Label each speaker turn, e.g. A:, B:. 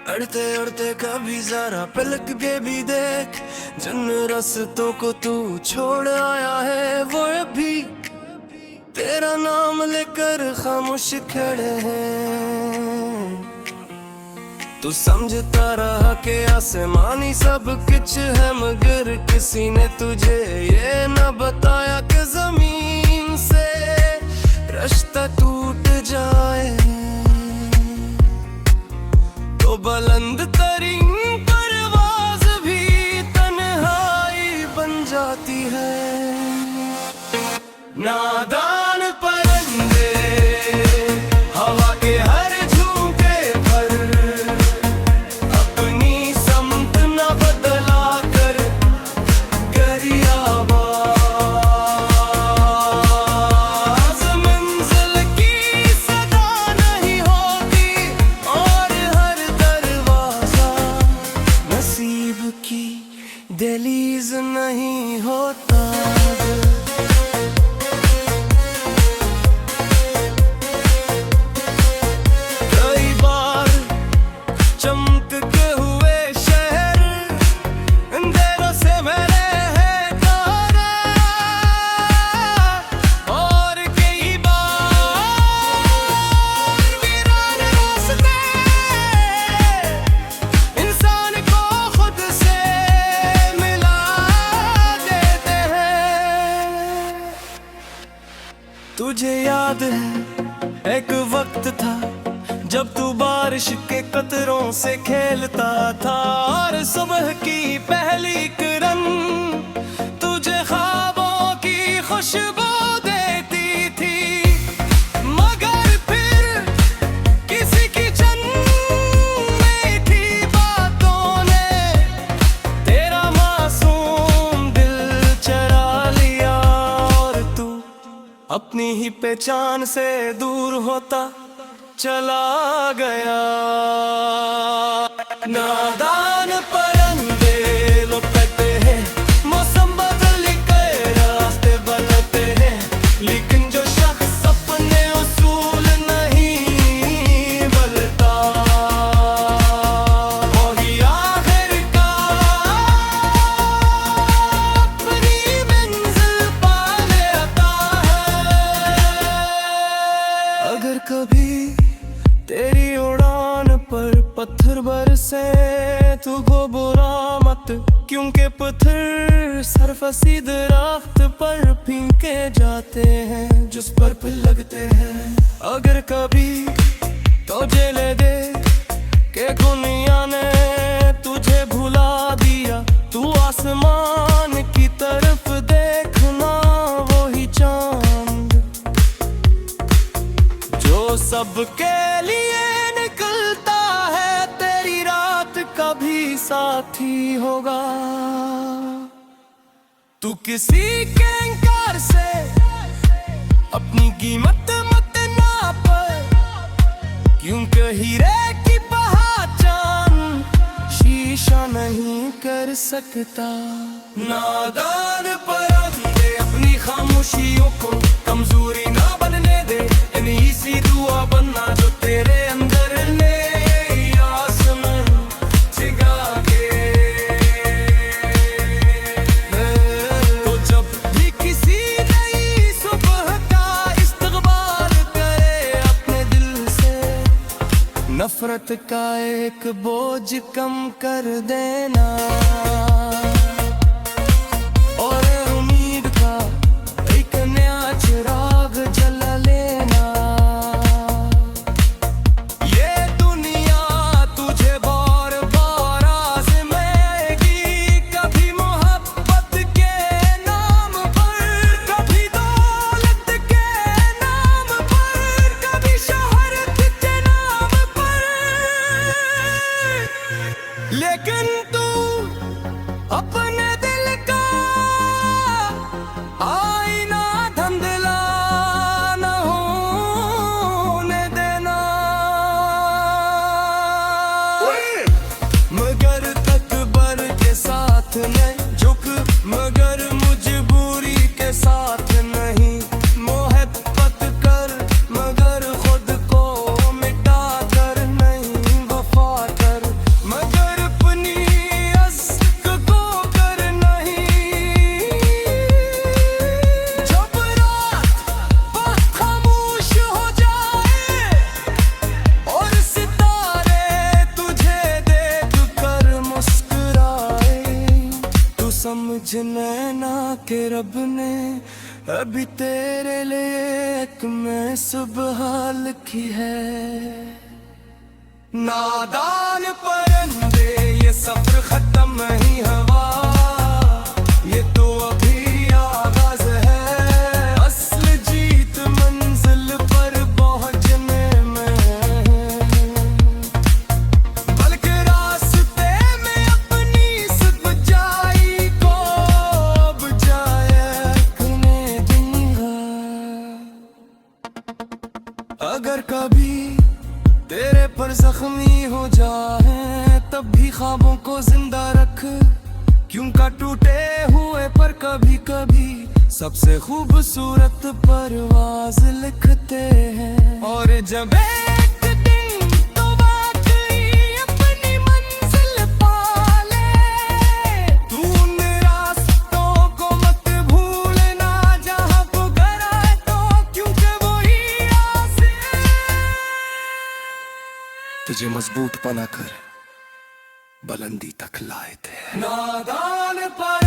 A: अड़ते अड़ते कभी जरा पलक के भी देख, जिन रास्तों को तू छोड़ आया है वो अभी तेरा नाम लेकर खामोश खड़े हैं। तू समझता रहा कि आसमानी सब कुछ है, मगर किसी ने तुझे ये न बताया कि जमीन से रास्ता टूट जाए तो बुलंद तरीन परवाज भी तन्हाई बन जाती है। नादान परिंदे हवा के हर झोंके पर अपनी समत न बदला कर गरियाबाज मंजिल की सदा नहीं होती और हर दरवाजा नसीब की दहलीज नहीं होता। तुझे याद है एक वक्त था जब तू बारिश के कतरों से खेलता था और सुबह की पहली किरण तुझे ख्वाबों की खुशबू देती थी, मगर फिर किसी की चंद मीठी बातों ने तेरा मासूम दिल चरा लिया और तू अपनी ही पहचान से दूर होता चला गया। नादान परिंदे लुटते हैं, मौसम बदल के रास्ते बदलते हैं, लेकिन जो शख्स अपने उसूल नहीं बदलता वही आखिरकार अपनी मंजिल पा लेता है। अगर कभी तेरी उड़ान पर पत्थर बरसे तू घबरा मत, क्योंकि पत्थर सरफसी दरख्त पर फेंके जाते हैं जिस पर फिर लगते हैं। अगर कभी तुझे ले दे के दुनिया ने तुझे भुला दिया, तू आसमान की तरफ देखना वही चांद जो सबके लिए निकलता है तेरी रात का भी साथी होगा। तू किसी के इंकार से अपनी कीमत मत नाप, क्योंकि हीरे की पहचान शीशा नहीं कर सकता। नादान परिंदे अपनी खामोशियों को कमजोरी ना बनने दे, इन्हीं सी दुआ बनना जो तेरे अंदर ले आसमान जगा के। तो जब भी किसी नई सुबह का इस्तकबाल करे अपने दिल से, नफरत का एक बोझ कम कर देना और उम्मीद का एक नया चिराग जला लेना। ये दुनिया तुझे बार बार आज़माएगी, कभी मोहब्बत के नाम पर, कभी दौलत के नाम पर, कभी शोहरत के नाम पर, लेकिन तू अभी तेरे लिए एक मैं सुबह लिखी है। नादान परिंदे ये सफर खत्म नहीं हवा, ये तो अभी आगाज है। असल जीत मंजिल पर पहुंचने में, बल्कि रास्ते में अपनी सच्चाई को बचाए रखने दूंगा। अगर कभी तेरे पर जख्मी हो जाए तब भी ख्वाबों को जिंदा रख, क्योंकि टूटे हुए पर कभी कभी सबसे खूबसूरत परवाज लिखते हैं। और जब एक दिन तो वाकई अपनी मंजिल पा ले, तू उन रास्तों को मत भूलना जहां पुकार आए तो, क्योंकि वही आसे तुझे मजबूत बनाकर बुलंदी तक लाए थे। नादान पर